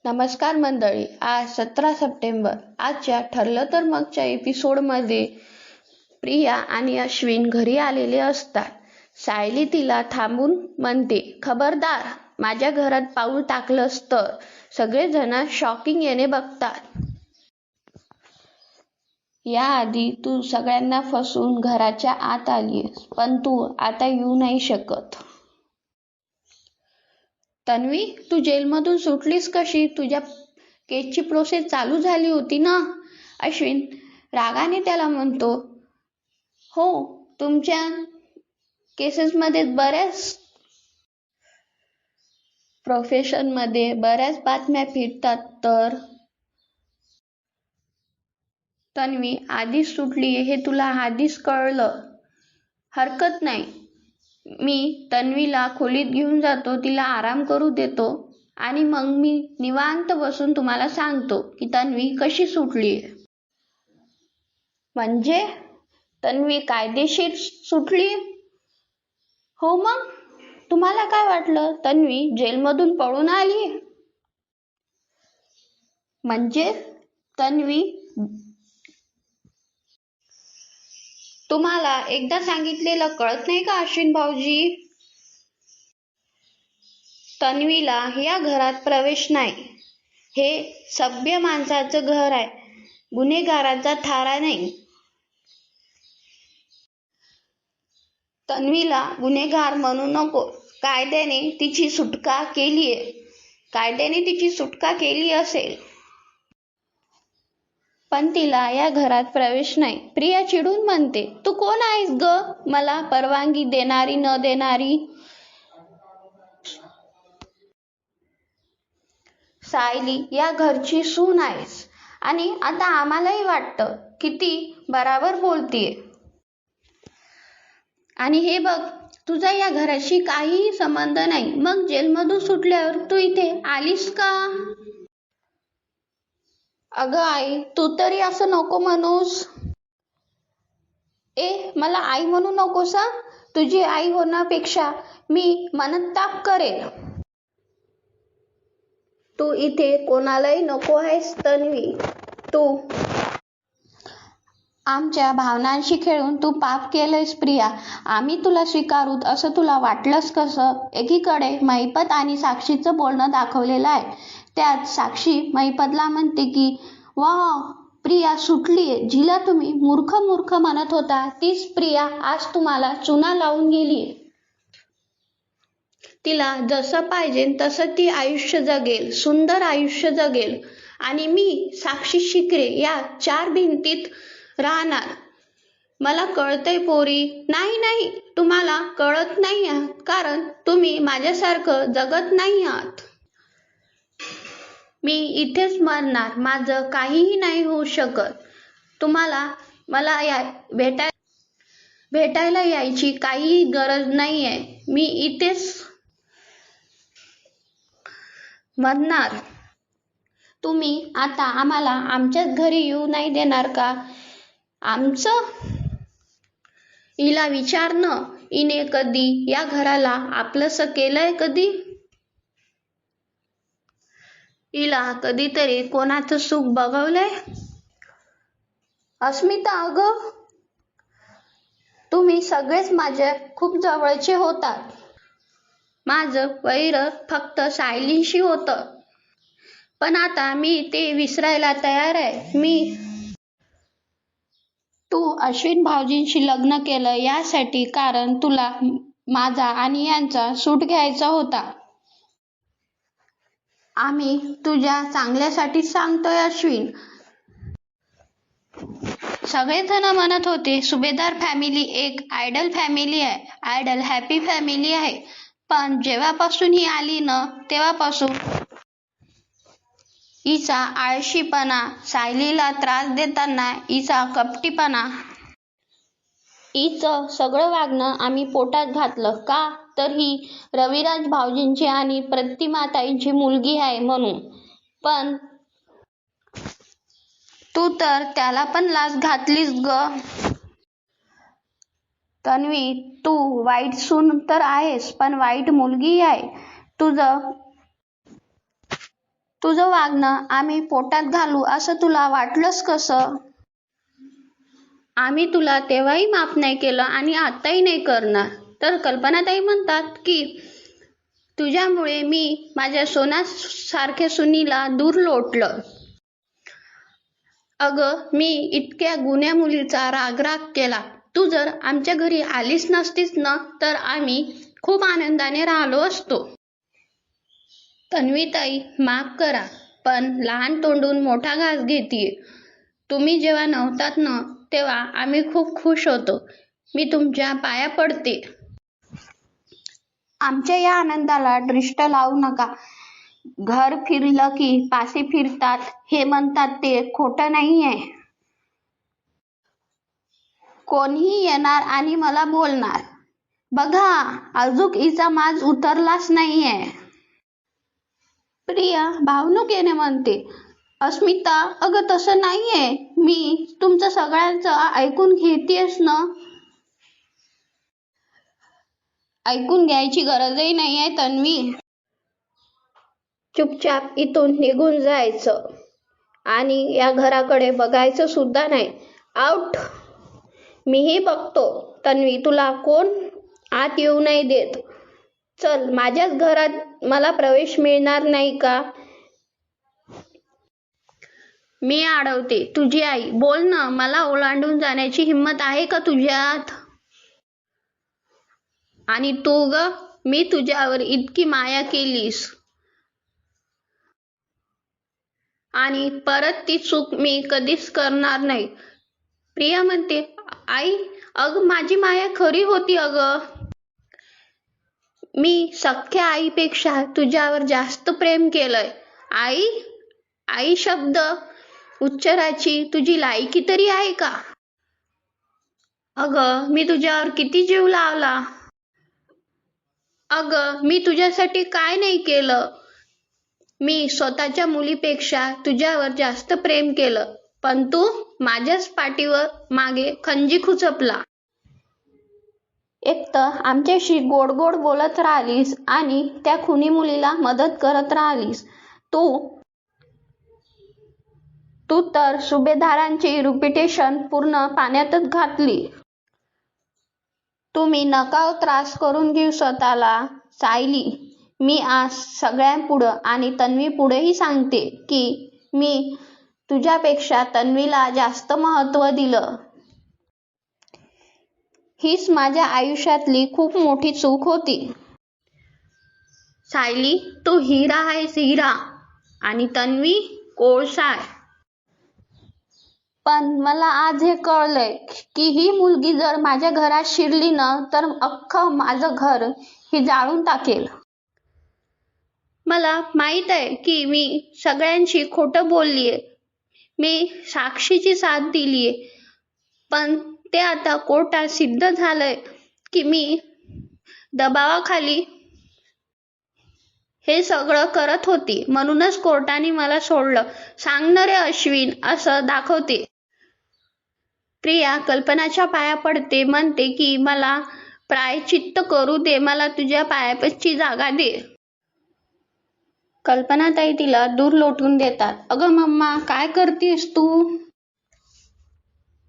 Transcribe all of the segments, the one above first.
नमस्कार मंडळी. आज 17 सप्टेंबर. आजच्या ठरलं तर मगच्या एपिसोडमध्ये प्रिया आणि अश्विन घरी आलेले असतात. सायली तिला थांबून म्हणते, खबरदार, माझ्या घरात पाऊल टाकलंस तर. सगळेजण शॉकिंग येणे बघतात. याआधी तू सगळ्यांना फसवून घराच्या आत आलीस, पण तू आता येऊ नाही शकत. तन्वी, तू जेलमधून सुटलीस कशी? तुझ्या केसची प्रोसेस चालू झाली होती ना? अश्विन रागाने त्याला म्हणतो. हो, तुमच्या केसेसमध्ये प्रोफेशनमध्ये बऱ्याच बातम्या फिरतात तर. तन्वी आधीच सुटली हे तुला आधीच कळलं. हरकत नाही, मी तन्वीला खोलीत घेऊन जातो, तिला आराम करू देतो आणि मग मी निवांत बसून तुम्हाला सांगतो की तन्वी कशी सुटली. म्हणजे तन्वी कायदेशीर सुटली? हो, मग तुम्हाला काय वाटलं तन्वी जेलमधून पळून आली? म्हणजे तन्वी, तुम्हाला एकदा सांगितलेलं कळत नाही का अश्विन भाऊजी? तन्वीला या घरात प्रवेश नाही. हे सभ्य माणसाचं घर आहे, गुन्हेगाराचा थारा नाही. तन्वीला गुन्हेगार म्हणू नको. कायद्याने तिची सुटका केली असेल, पण तिला या घरात प्रवेश नाही. प्रिया चिडून म्हणते, तू कोण आहेस ग मला परवानगी देणारी न देणारी? सायली या घरची सून आहेस आणि आता आम्हालाही वाटतं किती बरोबर बोलतीये. आणि हे बघ, तुझा या घराशी काहीही संबंध नाही. मग जेलमधून सुटल्यावर तू इथे आलीस का? अगं आई, तू तरी असं नको म्हणूस. मला आई म्हणू नकोस. तुझी आई होण्यापेक्षा मी मनस्ताप करेल. तू इथे कोणालाही नको आहेस तन्वी. तू आमच्या भावनांशी खेळून तू पाप केलंयस प्रिया. आम्ही तुला स्वीकारू असं तुला वाटलंस कसं? एकीकडे महिपत आणि साक्षीचं बोलणं दाखवलेलं आहे. त्यात साक्षी महिपतला म्हणते की वाह, प्रिया सुटलीये. जिला तुम्ही मूर्ख म्हणत होता तीच प्रिया आज तुम्हाला चुना लावून गेलीये. तिला जसं पाहिजे तसं ती आयुष्य जगेल, सुंदर आयुष्य जगेल आणि मी साक्षी शिकरे या 4 भिंतीत राहणार. मला कळतंय पोरी. नाही, तुम्हाला कळत नाही आहात, कारण तुम्ही माझ्यासारखं जगत नाही आहात. मी इथेच मरणार. माझं काहीही नाही होऊ शकत. तुम्हाला मला भेटायला यायची काहीही गरज नाहीये. मी इथेच मरणार. तुम्ही आता आम्हाला आमच्याच घरी येऊ नाही देणार का? आमचं? हिला विचार न, हिने कधी या घराला आपलंसं केलंय कधी? हिला कधीतरी कोणाचं सुख बघवलंय? अस्मिता, अगं, तुम्ही सगळेच माझ्या खूप जवळचे होतात. माझं वैर फक्त सायलीशी होतं, पण आता मी ते विसरायला तयार आहे. तू अश्विन भाऊजींशी लग्न केलं यासाठी, कारण तुला माझा आणि यांचा सूट घ्यायचा होता. आम्ही तुझ्या चांगल्यासाठीच सांगतोय अश्विन. सगळेजण म्हणत होते सुभेदार फॅमिली एक आयडल फॅमिली आहे, आयडल हॅपी फॅमिली आहे. पण जेव्हापासून ही आली न, तेव्हापासून हिचा आळशीपणा, सायलीला त्रास देताना हिचा कपटीपणा, हिचं सगळं वागणं आम्ही पोटात घातलं. का तर ही रविराज भाऊजींची आणि प्रतिमाताईंची मुलगी आहे म्हणून. पण तू तर त्याला पण लाच घातलीस ग. तन्वी, तू वाईट सून तर आहेस, पण वाईट मुलगी आहे. तुझं वागणं आम्ही पोटात घालू असं तुला वाटलंच कसं? आम्ही तुला तेव्हाही माफ नाही केलं आणि आताही नाही करणार. तर कल्पनाताई म्हणतात की तुझ्यामुळे मी माझ्या सोनासारख्या सुनीला दूर लोटलं. अगं, मी इतक्या गुण्या मुलीचा राग केला. तू जर आमच्या घरी आलीच नसतीस ना तर आम्ही खूप आनंदाने राहिलो असतो. तन्वीताई, माफ करा, पण लहान तोंडून मोठा घास घेतीये. तुम्ही जेव्हा नव्हतात ना तेव्हा आम्ही खूप खुश होतो. मी तुमच्या पाया पडते. आमच्या या आनंदाला दृष्ट लावू नका. घर फिरलं की पासे फिरतात हे म्हणतात ते खोटं नाहीये. कोणीही येणार आणि मला बोलणार, बघा अजून हिचा माज उतरलाच नाहीये. प्रिया भावनुकीने म्हणते. अस्मिता, अगं तसं नाहीये. मी तुमचं सगळ्यांचं ऐकून घेतेस ना. ऐकून घ्यायची गरजही नाहीये तन्वी. चुपचाप इथून निघून जायचं आणि या घराकडे बघायचं सुद्धा नाही. आउट. मीही बघतो. तन्वी, तुला कोण आत येऊ नाही देत. चल, माझ्याच घरात मला प्रवेश मिळणार नाही का? मी अडवते. तुझी आई. बोल ना, मला ओलांडून जाण्याची हिंमत आहे का तुझ्यात? आणि तू ग, मी तुझ्यावर इतकी माया केलीस आणि परत ती चूक मी कधीच करणार नाही. प्रिया म्हणते. आई, अगं माझी माया खरी होती अगं. मी सख्ख्या आईपेक्षा तुझ्यावर जास्त प्रेम केलंय. आई, आई शब्द उच्चाराची तुझी लायकी तरी आहे का? अगं, मी तुझ्यावर किती जीव लावला. अगं, मी तुझ्यासाठी काय नाही केलं. मी स्वतःच्या मुलीपेक्षा तुझ्यावर जास्त प्रेम केलं, पण तू माझ्याच पाठीवर मागे खंजी खुचपला. एक तर आमच्याशी गोड गोड बोलत राहिलीस आणि त्या खुनी मुलीला मदत करत राहिलीस. तू तर सुभेदारांची रिप्युटेशन पूर्ण पाण्यातच घातली. तुम्ही नका त्रास करून घेऊ स्वतःला. सायली, मी आज सगळ्यांपुढं आणि तन्वीपुढेही सांगते की मी तुझ्यापेक्षा तन्वीला जास्त महत्त्व दिलं. हीच माझ्या आयुष्यातली खूप मोठी चूक होती. सायली, तू हिरा आहेस, हिरा, आणि तन्वी कोळसा आहे. पण मला आज हे कळलंय की ही मुलगी जर माझ्या घरात शिरली ना तर अख्खं माझं घर ही जाळून टाकेल. मला माहित आहे की मी सगळ्यांशी खोटं बोललीये. मी साक्षीची साथ दिलीये, पण ते आता कोर्टात सिद्ध झालंय की मी दबावाखाली हे सगळं करत होती. म्हणूनच कोर्टाने मला सोडलं. सांग ना रे अश्विन, असं दाखवते. प्रिया कल्पनाच्या पाया पडते. म्हणते की मला प्रायश्चित्त करू दे. मला तुझ्या पायापाशी जागा दे. कल्पनाताई तिला दूर लोटून देतात. अगं मम्मा, काय करतेस तू?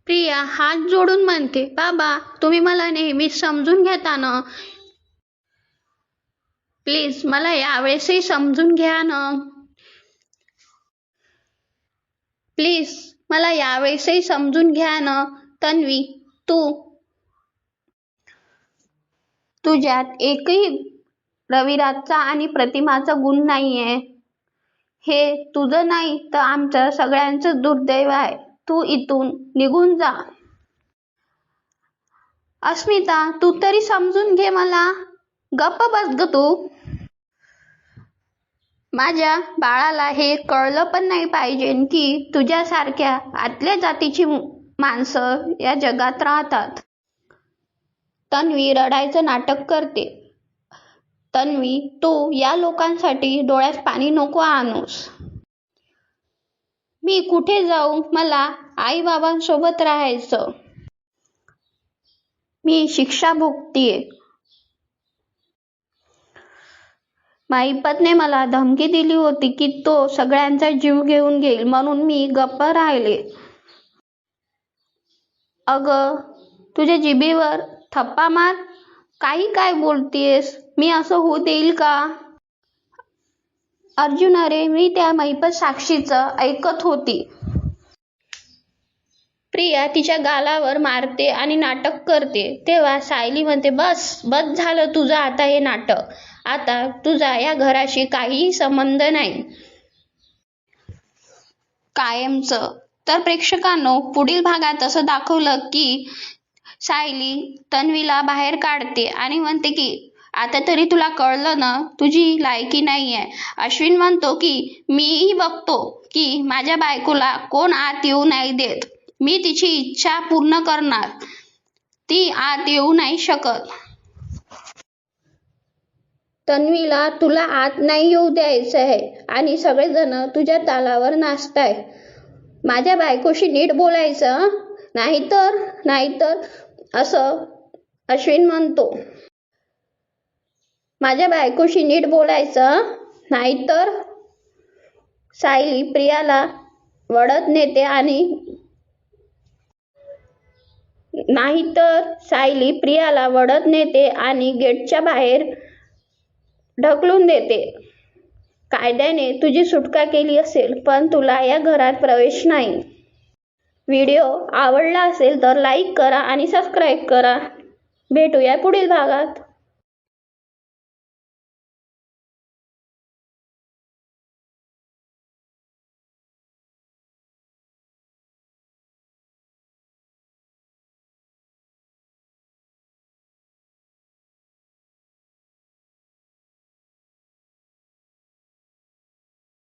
प्रिया हात जोडून म्हणते. बाबा, तुम्ही मला नेहमीच समजून घेता ना. प्लीज मला यावेळेसही समजून घ्या ना. प्लीज मला यावेळेसही समजून घ्या ना. तन्वी, तुझ्यात एकही रविराजचा आणि प्रतिमाचा गुण नाहीये. हे तुझं नाही तर आमचं सगळ्यांचं दुर्दैव आहे. तू इथून निघून जा. अस्मिता, तू तरी समजून घे मला. गप्प बस ग तू. माझ्या बाळाला हे कळलं पण नाही पाहिजे की तुझ्यासारख्या आतल्या जातीची माणसं या जगात राहतात. तन्वी रडायचं नाटक करते. तन्वी, तू या लोकांसाठी डोळ्यात पाणी नको आणूस. मी कुठे जाऊ? मला आई बाबांसोबत राहायचं. मी शिक्षा भोगतीये. माईपतने मला धमकी दिली होती की तो सगळ्यांचा जीव घेऊन घेईल, म्हणून मी गप्प राहिले. अगं, तुझ्या जिभेवर थप्पा मार. काही काय बोलतेस? मी असं होऊ देईल का? अर्जुन, अरे मी त्या महिपत साक्षीचं ऐकत होती. प्रिया तिच्या गालावर मारते आणि नाटक करते. तेव्हा सायली म्हणते, बस बस झालं तुझं आता हे नाटक. आता तुझा या घराशी काहीही संबंध नाही, कायमचं. तर प्रेक्षकांनो, पुढील भागात असं दाखवलं की सायली तन्वीला बाहेर काढते आणि म्हणते की आता तरी तुला कळलं ना, तुझी लायकी नाहीये. अश्विन म्हणतो की मीही बघतो की माझ्या बायकोला कोण आत येऊ नाही देत. मी तिची इच्छा पूर्ण करणार. ती आत येऊ नाही शकत. तन्वीला तुला आत नाही येऊ द्यायचं आहे आणि सगळेजण तुझ्या तालावर नाचताय. माझ्या बायकोशी नीट बोलायचं, नाहीतर असं अश्विन म्हणतो. माझ्या बायकोशी नीट बोलायचं, नाहीतर सायली प्रियाला वडत नेते आणि गेटच्या बाहेर ढकलून देते. कायद्याने तुझी सुटका केली असेल, पण तुला या घरात प्रवेश नाही. व्हिडिओ आवडला असेल तर लाईक करा आणि सबस्क्राईब करा. भेटूया पुढील भागात.